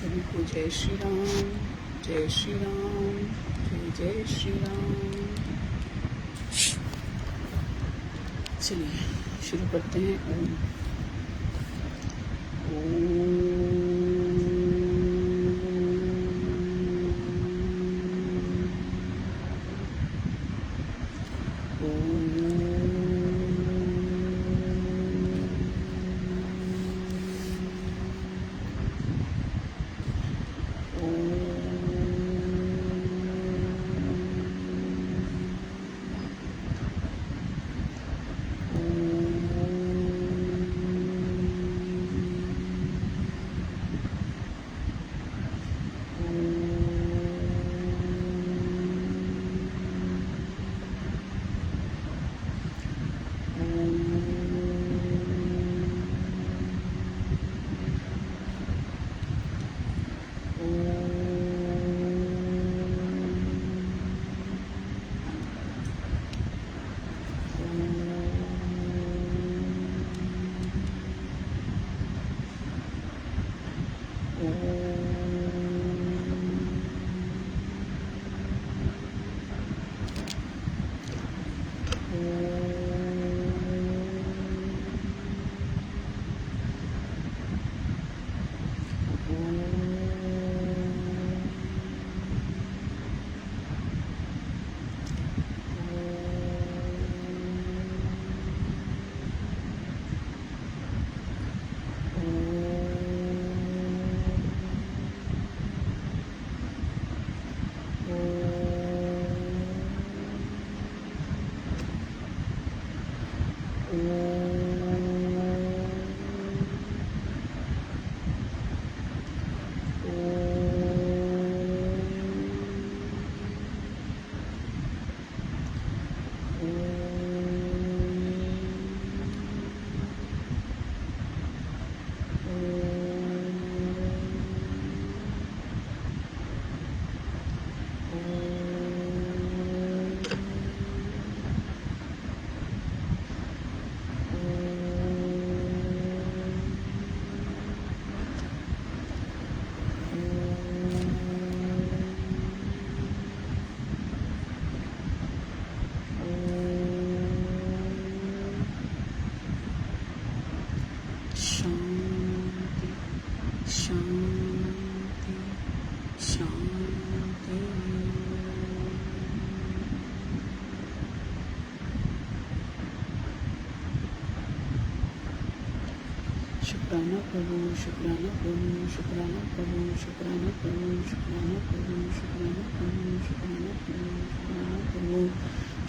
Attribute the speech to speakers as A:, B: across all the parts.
A: सभी को जय श्री राम, जय श्री राम, जय जय श्री राम। चलिए शुरू करते हैं। ओम शांति शांति शांति। शुक्राना प्रभु, शुक्राना प्रभु, शुक्राना प्रभु, शुक्राना प्रभु, शुक्राना प्रभु, शुक्राना प्रभु, शुक्राना प्रभु, शुक्राना प्रभु,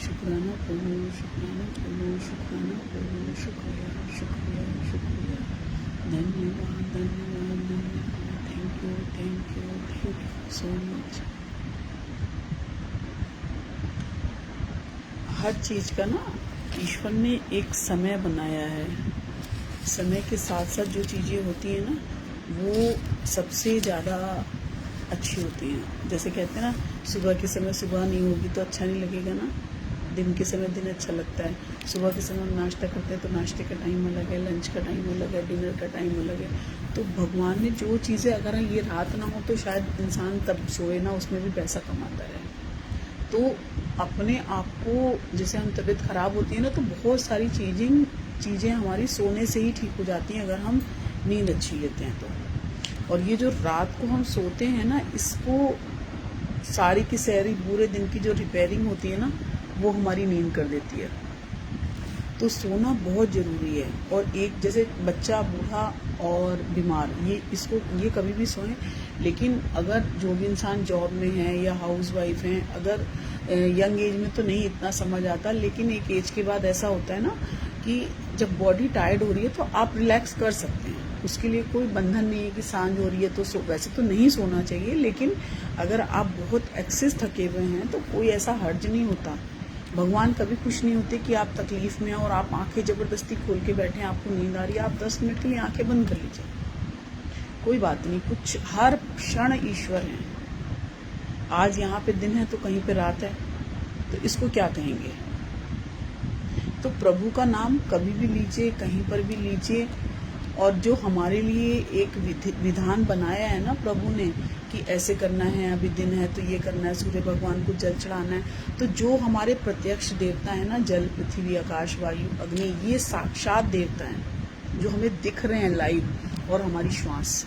A: शुक्राना प्रभु, शुक्राना प्रभु, शुक्राना प्रभु। शुक्रिया शुक्रिया शुक्रिया, धन्यवाद धन्यवाद धन्यवाद। Thank you thank you thank you so much. हर चीज़ का ना ईश्वर ने एक समय बनाया है। समय के साथ साथ जो चीज़ें होती हैं ना वो सबसे ज़्यादा अच्छी होती हैं। जैसे कहते हैं ना, सुबह के समय सुबह नहीं होगी तो अच्छा नहीं लगेगा ना, दिन के समय दिन अच्छा लगता है। सुबह के समय हम नाश्ता करते हैं तो नाश्ते का टाइम अलग है, लंच का टाइम अलग है, डिनर का टाइम अलग है। तो भगवान ने जो चीज़ें, अगर ये रात ना हो तो शायद इंसान तब सोए ना, उसमें भी पैसा कमाता है। तो अपने आप को, जैसे हम तबीयत ख़राब होती है ना तो बहुत सारी चीज़ें हमारी सोने से ही ठीक हो जाती हैं अगर हम नींद अच्छी लेते हैं तो। और ये जो रात को हम सोते हैं ना, इसको सारी की सारी पूरे दिन की जो रिपेयरिंग होती है ना वो हमारी नींद कर देती है। तो सोना बहुत ज़रूरी है। और एक जैसे बच्चा, बूढ़ा और बीमार, ये कभी भी सोएं। लेकिन अगर जो भी इंसान जॉब में है या हाउस वाइफ हैं, अगर यंग एज में तो नहीं इतना समझ आता, लेकिन एक एज के बाद ऐसा होता है ना कि जब बॉडी टायर्ड हो रही है तो आप रिलैक्स कर सकते हैं। उसके लिए कोई बंधन नहीं है कि सांझ हो रही है तो वैसे तो नहीं सोना चाहिए, लेकिन अगर आप बहुत एक्सेस थके हुए हैं तो कोई ऐसा हर्ज नहीं होता। भगवान कभी खुश नहीं होते कि आप तकलीफ में हैं और आप आंखें ज़बरदस्ती खोल के बैठे हैं, आपको नींद आ रही है, आप 10 मिनट के लिए आंखें बंद कर लीजिए, कोई बात नहीं। कुछ हर क्षण ईश्वर हैं। आज यहाँ पे दिन है तो कहीं पे रात है, तो इसको क्या कहेंगे। तो प्रभु का नाम कभी भी लीजिए, कहीं पर भी लीजिए, और जो हमारे लिए एक विधान बनाया है ना प्रभु ने कि ऐसे करना है, अभी दिन है तो ये करना है, सूर्य भगवान को जल चढ़ाना है, तो जो हमारे प्रत्यक्ष देवता है ना, जल, पृथ्वी, आकाश, वायु, अग्नि, ये साक्षात देवता हैं जो हमें दिख रहे हैं लाइव, और हमारी श्वास,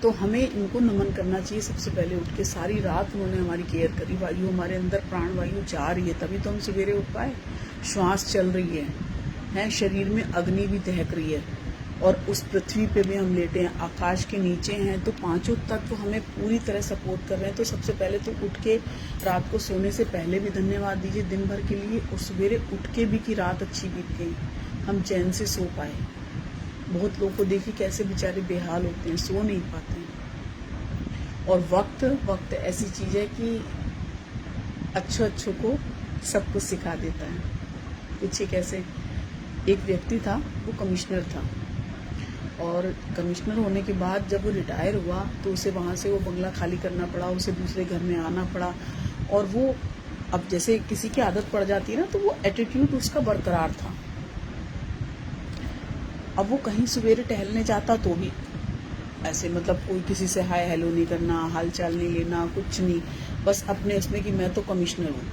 A: तो हमें इनको नमन करना चाहिए। सबसे पहले उठ के सारी रात उन्होंने हमारी केयर करी, वायु हमारे अंदर, प्राण वायु जा रही है तभी तो हम सवेरे उठ पाए, श्वास चल रही है, शरीर में अग्नि भी दहक रही है, और उस पृथ्वी पे भी हम लेटे हैं, आकाश के नीचे हैं, तो पांचों तत्व हमें पूरी तरह सपोर्ट कर रहे हैं। तो सबसे पहले तो उठ के रात को सोने से पहले भी धन्यवाद दीजिए दिन भर के लिए, और सवेरे उठ के भी कि रात अच्छी बीत गई, हम चैन से सो पाए। बहुत लोगों को देखिए कैसे बेचारे बेहाल होते हैं, सो नहीं पाते हैं। और वक्त ऐसी चीज़ है कि अच्छों को सब कुछ सिखा देता है। पीछे कैसे एक व्यक्ति था, वो कमिश्नर था, और कमिश्नर होने के बाद जब वो रिटायर हुआ तो उसे वहाँ से वो बंगला खाली करना पड़ा, उसे दूसरे घर में आना पड़ा, और वो अब जैसे किसी की आदत पड़ जाती है ना, तो वो एटीट्यूड उसका बरकरार था। अब वो कहीं सवेरे टहलने जाता तो भी ऐसे, मतलब कोई किसी से हाय हेलो नहीं करना, हाल चाल नहीं लेना, कुछ नहीं, बस अपने उसमें कि मैं तो कमिश्नर हूँ।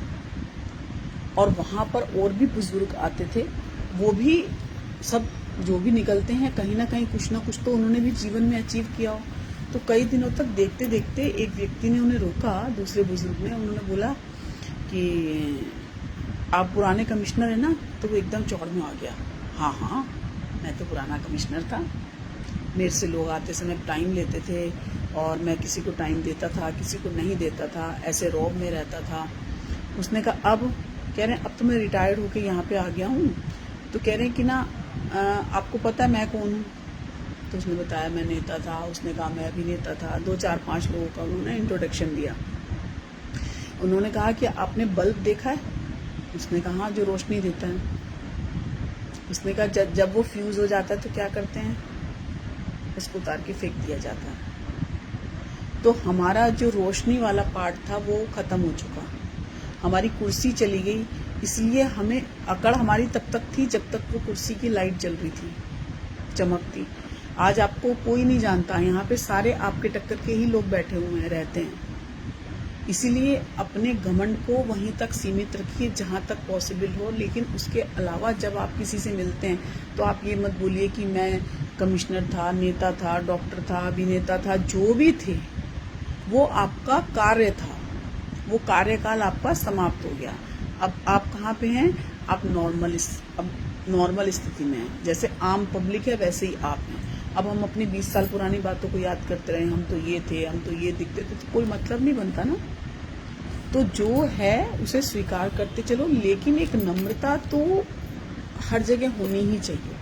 A: और वहाँ पर और भी बुजुर्ग आते थे, वो भी सब जो भी निकलते हैं कहीं ना कहीं कुछ ना कुछ तो उन्होंने भी जीवन में अचीव किया हो। तो कई दिनों तक देखते देखते एक व्यक्ति ने उन्हें रोका, दूसरे बुजुर्ग ने, उन्होंने बोला कि आप पुराने कमिश्नर है ना? तो वो एकदम चौड़ में आ गया, हाँ मैं तो पुराना कमिश्नर था, मेरे से लोग आते समय टाइम लेते थे, और मैं किसी को टाइम देता था, किसी को नहीं देता था, ऐसे रौब में रहता था। उसने कहा अब, कह रहे हैं अब तो मैं रिटायर्ड होके यहाँ पे आ गया हूँ, तो कह रहे हैं कि ना आपको पता है मैं कौन हूँ? तो उसने बताया मैं नेता था। उसने कहा मैं अभिनेता था। 2-4-5 लोगों का उन्होंने इंट्रोडक्शन दिया। उन्होंने कहा कि आपने बल्ब देखा है? उसने कहा हाँ, जो रोशनी देता है। उसने कहा जब वो फ्यूज हो जाता है तो क्या करते हैं? उसको उतार के फेंक दिया जाता है। तो हमारा जो रोशनी वाला पार्ट था वो खत्म हो चुका, हमारी कुर्सी चली गई। इसलिए हमें अकड़ हमारी तब तक थी जब तक वो कुर्सी की लाइट जल रही थी, चमकती। आज आपको कोई नहीं जानता, यहाँ पे सारे आपके टक्कर के ही लोग बैठे हुए हैं, रहते हैं। इसीलिए अपने घमंड को वहीं तक सीमित रखिए जहाँ तक पॉसिबल हो, लेकिन उसके अलावा जब आप किसी से मिलते हैं तो आप ये मत बोलिए कि मैं कमिश्नर था, नेता था, डॉक्टर था, अभिनेता था। जो भी थे वो आपका कार्य था, वो कार्यकाल आपका समाप्त हो गया। अब आप कहाँ पे हैं? आप नॉर्मल स्थिति में हैं। जैसे आम पब्लिक है वैसे ही आप हैं। अब हम अपनी 20 साल पुरानी बातों को याद करते रहे, हम तो ये थे, हम तो ये दिखते थे, तो कोई मतलब नहीं बनता ना। तो जो है उसे स्वीकार करते चलो, लेकिन एक नम्रता तो हर जगह होनी ही चाहिए,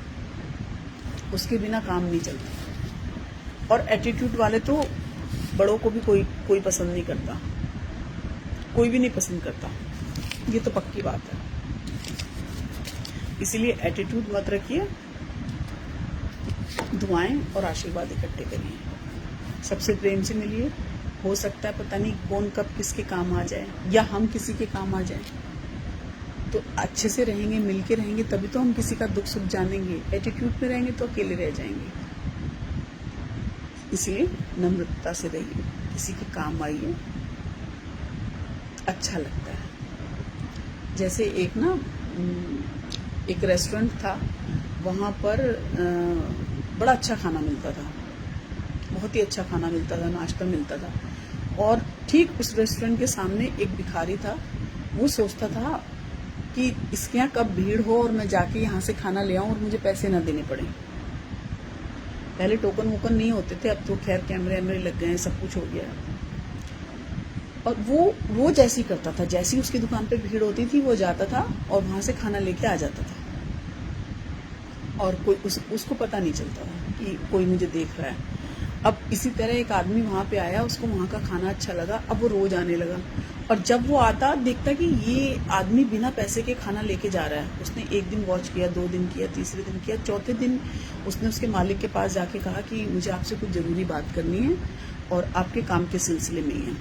A: उसके बिना काम नहीं चलता। और एटीट्यूड वाले तो बड़ों को भी कोई पसंद नहीं करता, कोई भी नहीं पसंद करता, ये तो पक्की बात है। इसीलिए एटीट्यूड मत रखिए, दुआएं और आशीर्वाद इकट्ठे करिए, सबसे प्रेम से मिलिए। हो सकता है पता नहीं कौन कब किसके काम आ जाए, या हम किसी के काम आ जाए। तो अच्छे से रहेंगे, मिलके रहेंगे, तभी तो हम किसी का दुख सुख जानेंगे। एटीट्यूड में रहेंगे तो अकेले रह जाएंगे। इसलिए नम्रता से रहिए, किसी के काम आइए, अच्छा लगता है। जैसे एक रेस्टोरेंट था, वहाँ पर बड़ा अच्छा खाना मिलता था, बहुत ही अच्छा खाना मिलता था, नाश्ता मिलता था। और ठीक उस रेस्टोरेंट के सामने एक भिखारी था। वो सोचता था कि इसके यहाँ कब भीड़ हो और मैं जाके यहाँ से खाना ले आऊँ और मुझे पैसे ना देने पड़े। पहले टोकन वोकन नहीं होते थे, अब तो खैर कैमरे वैमरे लग गए हैं, सब कुछ हो गया है। और वो जैसे ही करता था, जैसे ही उसकी दुकान पे भीड़ होती थी वो जाता था और वहाँ से खाना लेके आ जाता था, और कोई उसको पता नहीं चलता था कि कोई मुझे देख रहा है। अब इसी तरह एक आदमी वहाँ पे आया, उसको वहाँ का खाना अच्छा लगा, अब वो रोज आने लगा। और जब वो आता देखता कि ये आदमी बिना पैसे के खाना लेके जा रहा है। उसने एक दिन वॉच किया, 2 दिन किया, तीसरे दिन किया, चौथे दिन उसने उसके मालिक के पास जाके कहा कि मुझे आपसे कुछ ज़रूरी बात करनी है और आपके काम के सिलसिले में ही है।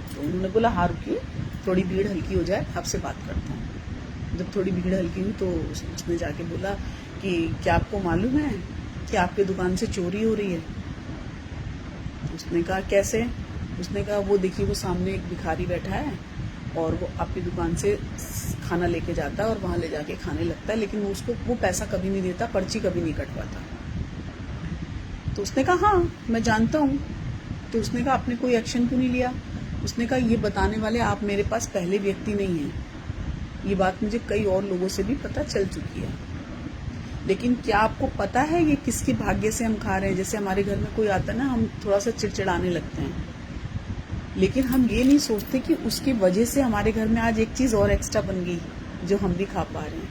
A: तो उन्होंने बोला हाँ रुकिए, थोड़ी भीड़ हल्की हो जाए, आपसे बात करता हूँ। जब थोड़ी भीड़ हल्की हुई तो उसने जाके बोला कि क्या आपको मालूम है कि आपकी दुकान से चोरी हो रही है। उसने कहा कैसे? उसने कहा वो देखिए, वो सामने एक भिखारी बैठा है और वो आपकी दुकान से खाना लेके जाता है और वहाँ ले जाके खाने लगता है, लेकिन वो उसको वो पैसा कभी नहीं देता, पर्ची कभी नहीं कटवाता। तो उसने कहा हाँ मैं जानता हूँ। तो उसने कहा आपने कोई एक्शन क्यों नहीं लिया? उसने कहा ये बताने वाले आप मेरे पास पहले व्यक्ति नहीं हैं, ये बात मुझे कई और लोगों से भी पता चल चुकी है। लेकिन क्या आपको पता है ये किसके भाग्य से हम खा रहे हैं? जैसे हमारे घर में कोई आता है ना, हम थोड़ा सा चिड़चिड़ाने लगते हैं, लेकिन हम ये नहीं सोचते कि उसकी वजह से हमारे घर में आज एक चीज़ और एक्स्ट्रा बन गई जो हम भी खा पा रहे हैं,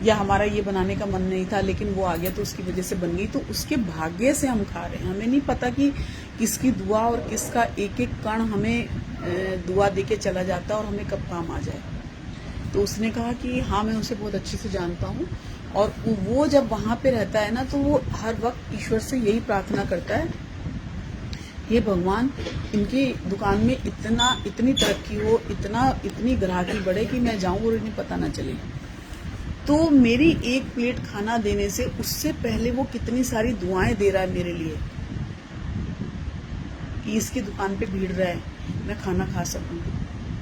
A: या हमारा ये बनाने का मन नहीं था लेकिन वो आ गया तो उसकी वजह से बन गई, तो उसके भाग्य से हम खा रहे हैं। हमें नहीं पता कि किसकी दुआ और किसका एक एक कण हमें दुआ दे के चला जाता है और हमें कब काम आ जाए। तो उसने कहा कि हाँ मैं उसे बहुत अच्छे से जानता हूँ, और वो जब वहाँ पे रहता है ना तो वो हर वक्त ईश्वर से यही प्रार्थना करता है, हे भगवान इनकी दुकान में इतनी तरक्की हो, इतनी ग्राहकी बढ़े कि मैं जाऊं और इन्हें पता ना चले। तो मेरी एक प्लेट खाना देने से उससे पहले वो कितनी सारी दुआएं दे रहा है मेरे लिए कि इसकी दुकान पे भीड़ रहा है, मैं खाना खा सकूं।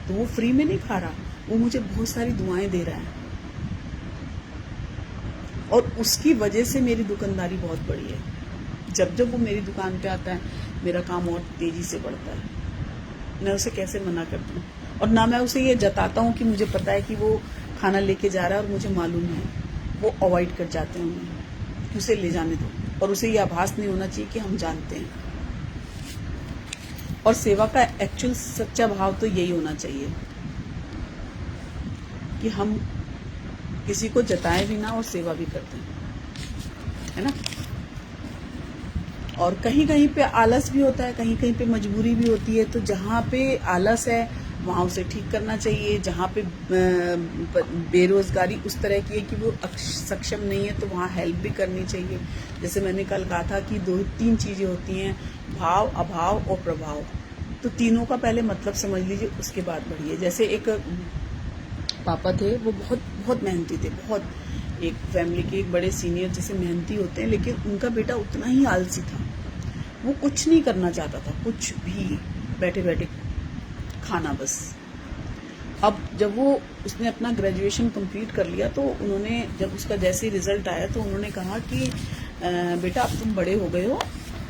A: तो वो फ्री में नहीं खा रहा, वो मुझे बहुत सारी दुआएं दे रहा है, और उसकी वजह से मेरी दुकानदारी बहुत बड़ी है। जब वो मेरी दुकान पे आता है मेरा काम और तेजी से बढ़ता है। मैं उसे कैसे मना करती हूँ? और ना मैं उसे ये जताता हूँ कि मुझे पता है कि वो खाना लेके जा रहा है और मुझे मालूम है। वो अवॉइड कर जाते हैं उन्हें कि उसे ले जाने दो, और उसे ये आभास नहीं होना चाहिए कि हम जानते हैं। और सेवा का एक्चुअल सच्चा भाव तो यही होना चाहिए कि हम किसी को जताए भी ना और सेवा भी करते हैं, है ना। और कहीं कहीं पे आलस भी होता है, कहीं कहीं पे मजबूरी भी होती है। तो जहाँ पे आलस है वहाँ उसे ठीक करना चाहिए। जहाँ पे बेरोजगारी उस तरह की है कि वो सक्षम नहीं है तो वहाँ हेल्प भी करनी चाहिए। जैसे मैंने कल कहा था कि 2-3 चीज़ें होती हैं, भाव, अभाव और प्रभाव। तो तीनों का पहले मतलब समझ लीजिए, उसके बाद बढ़िए। जैसे एक पापा थे, वो बहुत बहुत मेहनती थे, बहुत, एक फैमिली के एक बड़े सीनियर जैसे मेहनती होते हैं, लेकिन उनका बेटा उतना ही आलसी था। वो कुछ नहीं करना चाहता था, कुछ भी, बैठे बैठे खाना बस। अब जब उसने अपना ग्रेजुएशन कंप्लीट कर लिया तो उन्होंने, जब उसका जैसे रिजल्ट आया तो उन्होंने कहा कि बेटा अब तुम बड़े हो गए हो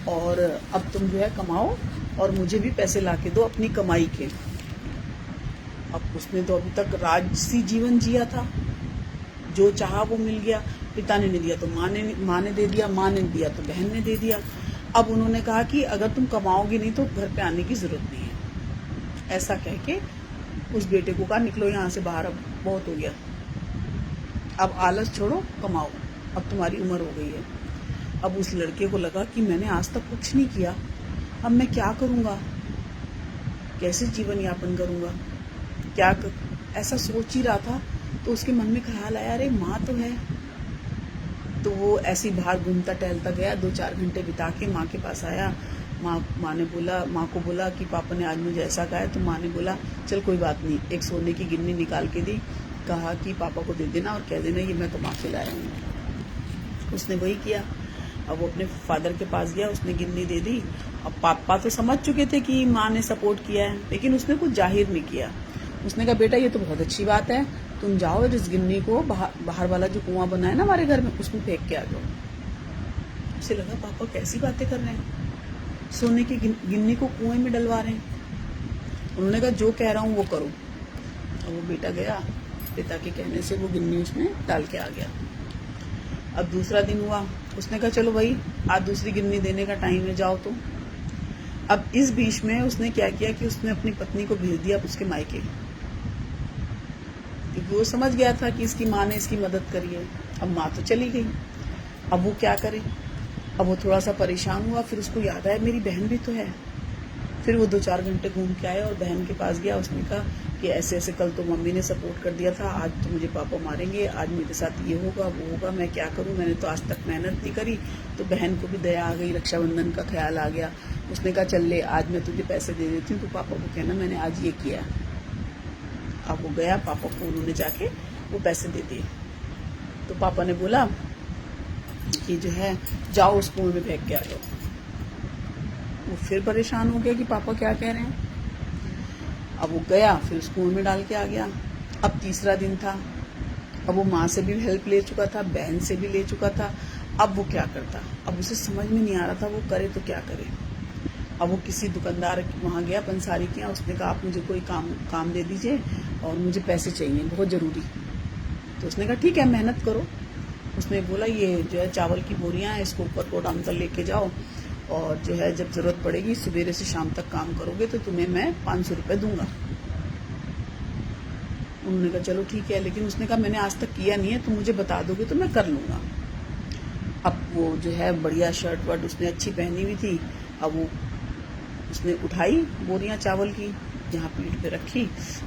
A: और अब तुम जो है कमाओ और मुझे भी पैसे ला के दो अपनी कमाई के। अब उसने तो अभी तक राजसी जीवन जिया था, जो चाहा वो मिल गया। पिता ने नहीं दिया तो माँ ने दे दिया, माँ ने दिया तो बहन ने दे दिया। अब उन्होंने कहा कि अगर तुम कमाओगे नहीं तो घर पे आने की जरूरत नहीं है। ऐसा कह के उस बेटे को कहा निकलो यहाँ से बाहर, अब बहुत हो गया, अब आलस छोड़ो, कमाओ, अब तुम्हारी उम्र हो गई है। अब उस लड़के को लगा कि मैंने आज तक कुछ नहीं किया, अब मैं क्या करूँगा, कैसे जीवन यापन करूँगा, क्या ऐसा सोच ही रहा था। तो उसके मन में ख्याल आया, अरे माँ तो है। तो वो ऐसी बाहर घूमता टहलता गया, 2-4 घंटे बिता के माँ के पास आया। माँ को बोला कि पापा ने आज मुझे ऐसा कहा है। तो माँ ने बोला चल कोई बात नहीं, एक सोने की गिन्नी निकाल के दी, कहा कि पापा को दे देना और कह देना ये मैं कमा के लाया हूँ। उसने वही किया। अब वो अपने फादर के पास गया, उसने गिन्नी दे दी। अब पापा तो समझ चुके थे कि माँ ने सपोर्ट किया है, लेकिन उसने कुछ जाहिर नहीं किया। उसने कहा बेटा ये तो बहुत अच्छी बात है, तुम जाओ और इस गिन्नी को बाहर वाला जो कुआं बना है ना हमारे घर में, उसमें फेंक के आ जाओ। उसे लगा पापा कैसी बातें कर रहे हैं, सोने की गिन्नी को कुएं में डलवा रहे हैं। उन्होंने कहा जो कह रहा हूँ वो करो। और वो बेटा गया, पिता के कहने से वो गिन्नी उसमें डाल के आ गया। अब दूसरा दिन हुआ, उसने कहा चलो भाई आज दूसरी गिन्नी देने का टाइम है, जाओ तुम। अब इस बीच में उसने क्या किया कि उसने अपनी पत्नी को भेज दिया उसके मायके, क्योंकि वो समझ गया था कि इसकी माँ ने इसकी मदद करी है। अब माँ तो चली गई, अब वो क्या करे। अब वो थोड़ा सा परेशान हुआ, फिर उसको याद आया मेरी बहन भी तो है। फिर वो 2-4 घंटे घूम के आया और बहन के पास गया। उसने कहा कि ऐसे ऐसे कल तो मम्मी ने सपोर्ट कर दिया था, आज तो मुझे पापा मारेंगे, आज मेरे साथ ये होगा वो होगा, मैं क्या करूं, मैंने तो आज तक मेहनत नहीं करी। तो बहन को भी दया आ गई, रक्षाबंधन का ख्याल आ गया। उसने कहा चल ले आज मैं तुझे पैसे दे देती हूँ, तो पापा को कहना मैंने आज ये किया। अब वो गया, पापा को उन्होंने जाके वो पैसे दे दिए। तो पापा ने बोला कि जो है जाओ उस कुएं में फेंक के आ जाओ। वो फिर परेशान हो गया कि पापा क्या कह रहे हैं। अब वो गया, फिर उस कुएं में डाल के आ गया। अब तीसरा दिन था। अब वो माँ से भी हेल्प ले चुका था, बहन से भी ले चुका था। अब वो क्या करता, अब उसे समझ में नहीं आ रहा था वो करे तो क्या करे। अब वो किसी दुकानदार वहाँ गया, पंसारी के यहाँ। उसने कहा आप मुझे कोई काम दे दीजिए और मुझे पैसे चाहिए बहुत ज़रूरी। तो उसने कहा ठीक है, मेहनत करो। उसने बोला ये जो है चावल की बोरियां हैं, इसको ऊपर गोदाम तक लेके जाओ और जो है जब ज़रूरत पड़ेगी सवेरे से शाम तक काम करोगे तो तुम्हें मैं 500 रुपये दूंगा। उन्होंने कहा चलो ठीक है, लेकिन उसने कहा मैंने आज तक किया नहीं है, तुम मुझे बता दोगे तो मैं कर लूँगा। अब वो जो है बढ़िया शर्ट वर्ट उसने अच्छी पहनी हुई थी। अब वो उसने उठाई बोरियां चावल की, यहाँ पीठ पे रखी।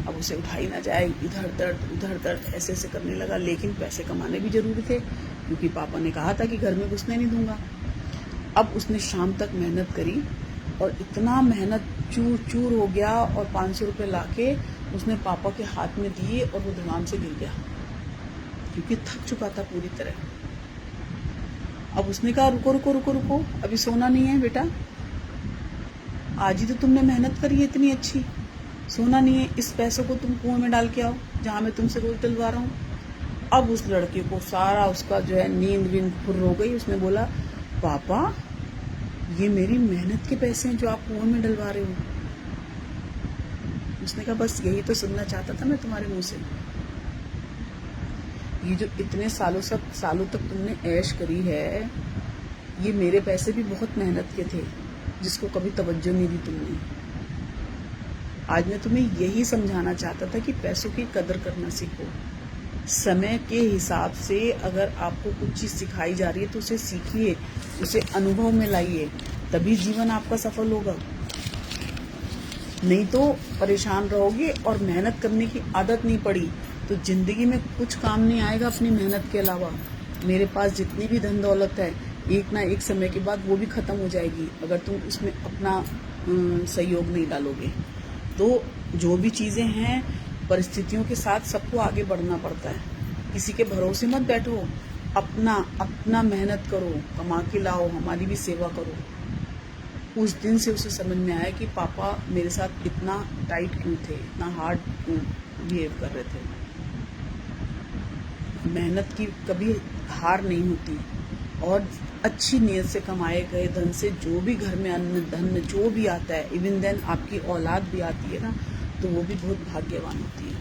A: अब उसे उठाई ना जाए, इधर दर्द उधर दर्द ऐसे ऐसे करने लगा। लेकिन पैसे कमाने भी जरूरी थे क्योंकि पापा ने कहा था कि घर में घुसने नहीं दूंगा। अब उसने शाम तक मेहनत करी और इतना मेहनत चूर चूर हो गया और 500 रुपये लाके उसने पापा के हाथ में दिए और वो दीवान से गिर गया क्योंकि थक चुका था पूरी तरह। अब उसने कहा रुको रुको रुको रुको, अभी सोना नहीं है बेटा, आज ही तो तुमने मेहनत करी है इतनी अच्छी, सोना नहीं है, इस पैसों को तुम कुएं में डाल के आओ जहाँ मैं तुमसे रोज डलवा रहा हूँ। अब उस लड़के को सारा उसका जो है नींद विंद फुर हो गई। उसने बोला पापा ये मेरी मेहनत के पैसे हैं जो आप कुएं में डलवा रहे हो। उसने कहा बस यही तो सुनना चाहता था मैं तुम्हारे मुंह से। ये जो इतने सालों तक तुमने ऐश करी है, ये मेरे पैसे भी बहुत मेहनत के थे जिसको कभी तवज्जो नहीं दी तुमने। आज मैं तुम्हें यही समझाना चाहता था कि पैसों की कदर करना सीखो। समय के हिसाब से अगर आपको कुछ चीज़ सिखाई जा रही है तो उसे सीखिए, उसे अनुभव में लाइए, तभी जीवन आपका सफल होगा। नहीं तो परेशान रहोगे और मेहनत करने की आदत नहीं पड़ी तो जिंदगी में कुछ काम नहीं आएगा अपनी मेहनत के अलावा। मेरे पास जितनी भी धन दौलत है एक ना एक समय के बाद वो भी खत्म हो जाएगी अगर तुम उसमें अपना सहयोग नहीं डालोगे। तो जो भी चीजें हैं परिस्थितियों के साथ सबको आगे बढ़ना पड़ता है। किसी के भरोसे मत बैठो, अपना मेहनत करो, कमा के लाओ, हमारी भी सेवा करो। उस दिन से उसे समझ में आया कि पापा मेरे साथ इतना टाइट क्यों थे, इतना हार्ड क्यों बिहेव कर रहे थे। मेहनत की कभी हार नहीं होती और अच्छी नीयत से कमाए गए धन से जो भी घर में अन्न धन जो भी आता है, इवन देन आपकी औलाद भी आती है ना, तो वो भी बहुत भाग्यवान होती है।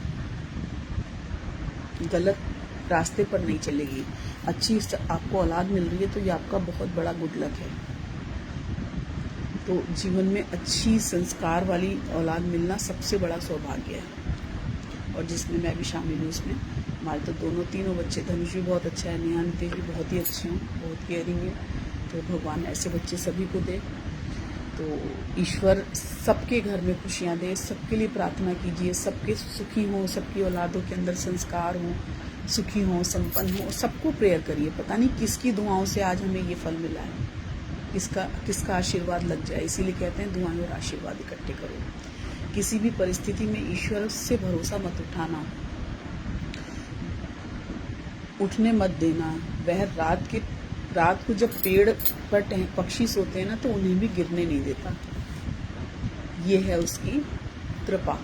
A: गलत रास्ते पर नहीं चलेगी। अच्छी आपको औलाद मिल रही है तो ये आपका बहुत बड़ा गुड लक है। तो जीवन में अच्छी संस्कार वाली औलाद मिलना सबसे बड़ा सौभाग्य है और जिसमें मैं भी शामिल हूँ उसमें। हमारे तो तीनों बच्चे, धनुष भी बहुत अच्छा है, नेहा नितेश भी बहुत ही अच्छे हैं, बहुत केयरिंग है। तो भगवान ऐसे बच्चे सभी को दे। तो ईश्वर सबके घर में खुशियाँ दे, सबके लिए प्रार्थना कीजिए, सबके सुखी हों, सबकी औलादों के अंदर संस्कार हों, सुखी हों, संपन्न हों, सबको प्रेयर करिए। पता नहीं किसकी दुआओं से आज हमें ये फल मिला है, किसका आशीर्वाद लग जाए। इसीलिए कहते हैं दुआएं और आशीर्वाद इकट्ठे करो। किसी भी परिस्थिति में ईश्वर से भरोसा मत उठाना, उठने मत देना। वह रात को जब पेड़ पर पक्षी सोते हैं ना तो उन्हें भी गिरने नहीं देता। ये है उसकी कृपा।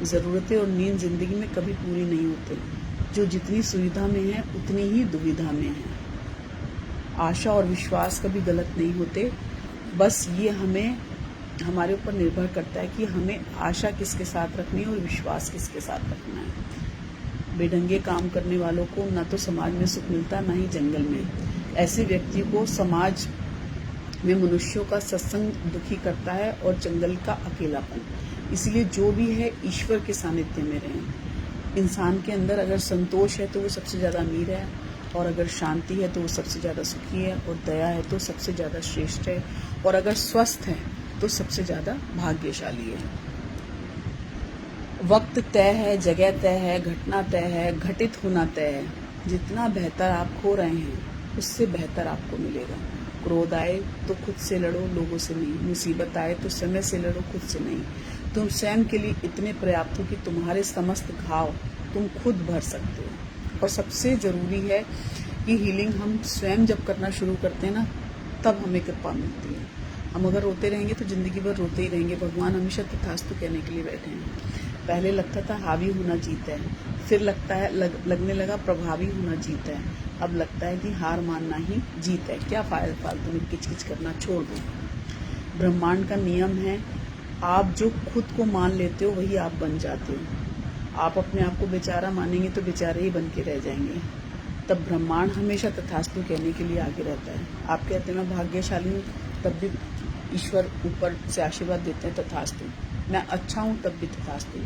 A: ज़रूरतें और नींद जिंदगी में कभी पूरी नहीं होते। जो जितनी सुविधा में है उतनी ही दुविधा में है। आशा और विश्वास कभी गलत नहीं होते। बस ये हमारे ऊपर निर्भर करता है कि हमें आशा किसके साथ रखनी है और विश्वास किसके साथ रखना है। बेढंगे काम करने वालों को न तो समाज में सुख मिलता न ही जंगल में। ऐसे व्यक्ति को समाज में मनुष्यों का सत्संग दुखी करता है और जंगल का अकेलापन। इसलिए जो भी है ईश्वर के सानिध्य में रहें। इंसान के अंदर अगर संतोष है तो वो सबसे ज़्यादा अमीर है और अगर शांति है तो वो सबसे ज़्यादा सुखी है और दया है तो सबसे ज़्यादा श्रेष्ठ है और अगर स्वस्थ है तो सबसे ज़्यादा भाग्यशाली है। वक्त तय है, जगह तय है, घटना तय है, घटित होना तय है। जितना बेहतर आप खो रहे हैं उससे बेहतर आपको मिलेगा। क्रोध आए तो खुद से लड़ो, लोगों से नहीं। मुसीबत आए तो समय से लड़ो, खुद से नहीं। तुम स्वयं के लिए इतने पर्याप्त हो कि तुम्हारे समस्त घाव तुम खुद भर सकते हो। और सबसे ज़रूरी है कि हीलिंग हम स्वयं जब करना शुरू करते हैं ना, तब हमें कृपा मिलती है। हम अगर रोते रहेंगे तो ज़िंदगी भर रोते ही रहेंगे। भगवान हमेशा तथास्तु कहने के लिए बैठे हैं। पहले लगता था हावी होना जीत है, फिर लगता है लगने लगा प्रभावी होना जीत है, अब लगता है कि हार मानना ही जीत है। क्या फ़ायदा फालतू में किचकिच करना, छोड़ दो। ब्रह्मांड का नियम है, आप जो खुद को मान लेते हो वही आप बन जाते हो। आप अपने आप को बेचारा मानेंगे तो बेचारे ही बन के रह जाएंगे। तब ब्रह्मांड हमेशा तथास्तु कहने के लिए आगे रहता है। आप कहते हैं मैं भाग्यशाली हूँ, तब भी ईश्वर ऊपर से आशीर्वाद देते हैं तथास्तु। मैं अच्छा हूँ, तब भी तथास्तु।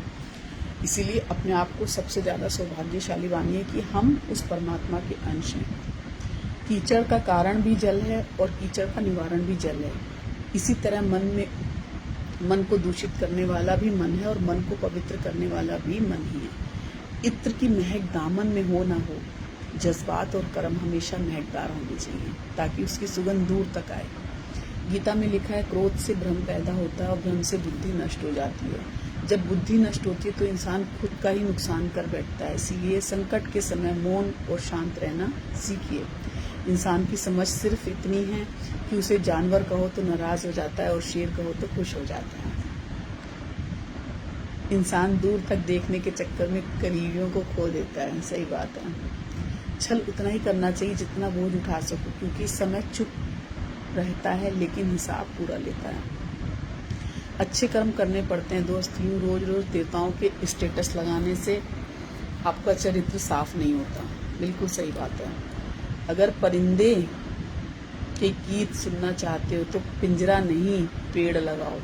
A: इसीलिए अपने आप को सबसे ज़्यादा सौभाग्यशाली मानिए कि हम उस परमात्मा के अंश हैं। कीचड़ का कारण भी जल है और कीचड़ का निवारण भी जल है। इसी तरह मन को दूषित करने वाला भी मन है और मन को पवित्र करने वाला भी मन ही है। इत्र की महक दामन में हो ना हो, जज्बात और कर्म हमेशा महकदार होने चाहिए ताकि उसकी सुगंध दूर तक आए। गीता में लिखा है, क्रोध से भ्रम पैदा होता है और भ्रम से बुद्धि नष्ट हो जाती है। जब बुद्धि नष्ट होती है तो इंसान खुद का ही नुकसान कर बैठता है। इसीलिए संकट के समय मौन और शांत रहना सीखिए। इंसान की समझ सिर्फ इतनी है कि उसे जानवर कहो तो नाराज हो जाता है और शेर कहो तो खुश हो जाता है। इंसान दूर तक देखने के चक्कर में करीबियों को खो देता है। सही बात है। छल उतना ही करना चाहिए जितना बोझ उठा सको, क्योंकि समय चुप रहता है लेकिन हिसाब पूरा लेता है। अच्छे कर्म करने पड़ते हैं दोस्त। यूँ रोज रोज देवताओं के स्टेटस लगाने से आपका चरित्र साफ नहीं होता। बिल्कुल सही बात है। अगर परिंदे के गीत सुनना चाहते हो तो पिंजरा नहीं पेड़ लगाओ।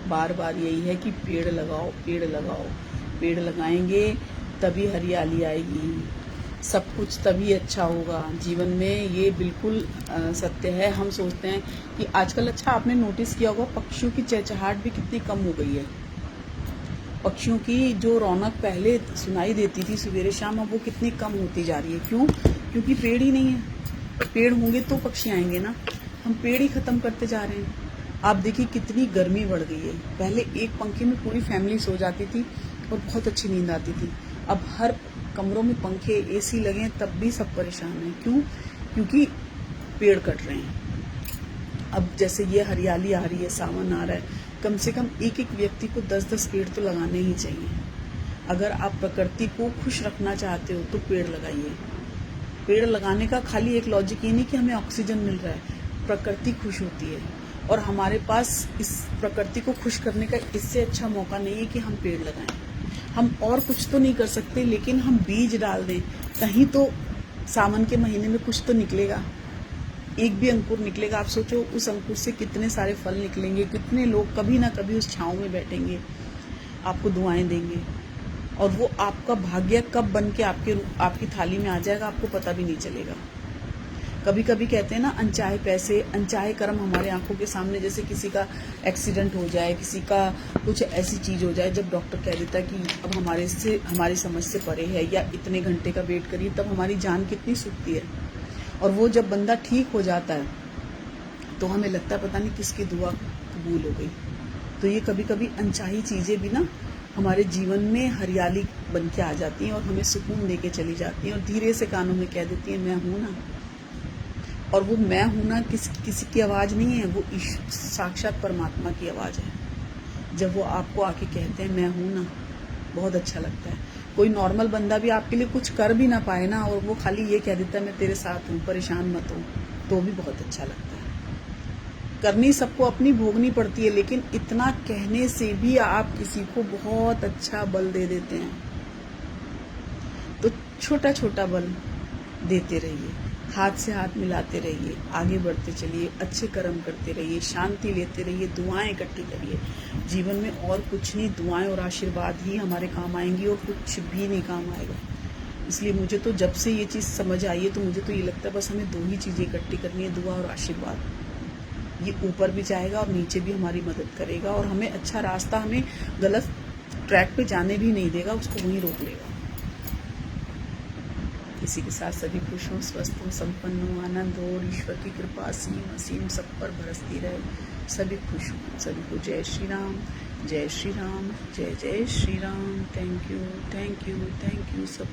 A: बार बार यही है कि पेड़ लगाओ, पेड़ लगाओ। पेड़ लगाएंगे तभी हरियाली आएगी, सब कुछ तभी अच्छा होगा जीवन में। ये बिल्कुल सत्य है। हम सोचते हैं कि आजकल, अच्छा आपने नोटिस किया होगा, पक्षियों की चहचहाट भी कितनी कम हो गई है। पक्षियों की जो रौनक पहले सुनाई देती थी सवेरे शाम, अब वो कितनी कम होती जा रही है। क्यों? क्योंकि पेड़ ही नहीं है। पेड़ होंगे तो पक्षी आएंगे ना। हम पेड़ ही खत्म करते जा रहे हैं। आप देखिए कितनी गर्मी बढ़ गई है। पहले एक पंखे में पूरी फैमिली सो जाती थी और बहुत अच्छी नींद आती थी। अब हर कमरों में पंखे, एसी लगे हैं, तब भी सब परेशान हैं। क्यों? क्योंकि पेड़ कट रहे हैं। अब जैसे ये हरियाली आ रही है, सावन आ रहा है, कम से कम एक एक व्यक्ति को 10-10 पेड़ तो लगाने ही चाहिए। अगर आप प्रकृति को खुश रखना चाहते हो तो पेड़ लगाइए। पेड़ लगाने का खाली एक लॉजिक ये नहीं कि हमें ऑक्सीजन मिल रहा है, प्रकृति खुश होती है और हमारे पास इस प्रकृति को खुश करने का इससे अच्छा मौका नहीं है कि हम पेड़ लगाएं। हम और कुछ तो नहीं कर सकते, लेकिन हम बीज डाल दें, कहीं तो सावन के महीने में कुछ तो निकलेगा, एक भी अंकुर निकलेगा। आप सोचो उस अंकुर से कितने सारे फल निकलेंगे, कितने लोग कभी ना कभी उस छांव में बैठेंगे, आपको दुआएं देंगे, और वो आपका भाग्य कब बन के आपकी थाली में आ जाएगा आपको पता भी नहीं चलेगा। कभी कभी कहते हैं ना, अनचाहे पैसे अनचाहे कर्म हमारे आंखों के सामने। जैसे किसी का एक्सीडेंट हो जाए, किसी का कुछ ऐसी चीज हो जाए, जब डॉक्टर कह देता है कि अब हमारी समझ से परे है या इतने घंटे का वेट करिए, तब हमारी जान कितनी सूखती है। और वो जब बंदा ठीक हो जाता है तो हमें लगता है पता नहीं किसकी दुआ कबूल हो गई। तो ये कभी कभी अनचाही चीजें भी ना हमारे जीवन में हरियाली बन के आ जाती हैं और हमें सुकून दे के चली जाती हैं और धीरे से कानों में कह देती हैं मैं हूं ना। और वो मैं हूं ना किसी की आवाज़ नहीं है, वो साक्षात परमात्मा की आवाज़ है। जब वो आपको आके कहते हैं मैं हूं ना, बहुत अच्छा लगता है। कोई नॉर्मल बंदा भी आपके लिए कुछ कर भी ना पाए ना, और वो खाली ये कह देता है मैं तेरे साथ हूँ, परेशान मत हो, तो भी बहुत अच्छा लगता है। करनी सबको अपनी भोगनी पड़ती है, लेकिन इतना कहने से भी आप किसी को बहुत अच्छा बल दे देते हैं। तो छोटा छोटा बल देते रहिए, हाथ से हाथ मिलाते रहिए, आगे बढ़ते चलिए, अच्छे कर्म करते रहिए, शांति लेते रहिए, दुआएं इकट्ठी करिए। जीवन में और कुछ नहीं, दुआएं और आशीर्वाद ही हमारे काम आएंगी और कुछ भी नहीं काम आएगा। इसलिए मुझे तो जब से ये चीज़ समझ आई है तो मुझे तो ये लगता है बस हमें 2 ही चीज़ें इकट्ठी करनी है, दुआ और आशीर्वाद। ये ऊपर भी जाएगा और नीचे भी हमारी मदद करेगा और हमें अच्छा रास्ता, हमें गलत ट्रैक पे जाने भी नहीं देगा, उसको वहीं रोक लेगा। इसी के साथ सभी खुश हों, स्वस्थ हों, संपन्न हों, आनंद हो और ईश्वर की कृपा असीम असीम सब पर बरसती रहे। सभी खुश हों। सभी को जय श्री राम, जय श्री राम, जय जय Shri Ram. Thank you, thank you, thank you सब।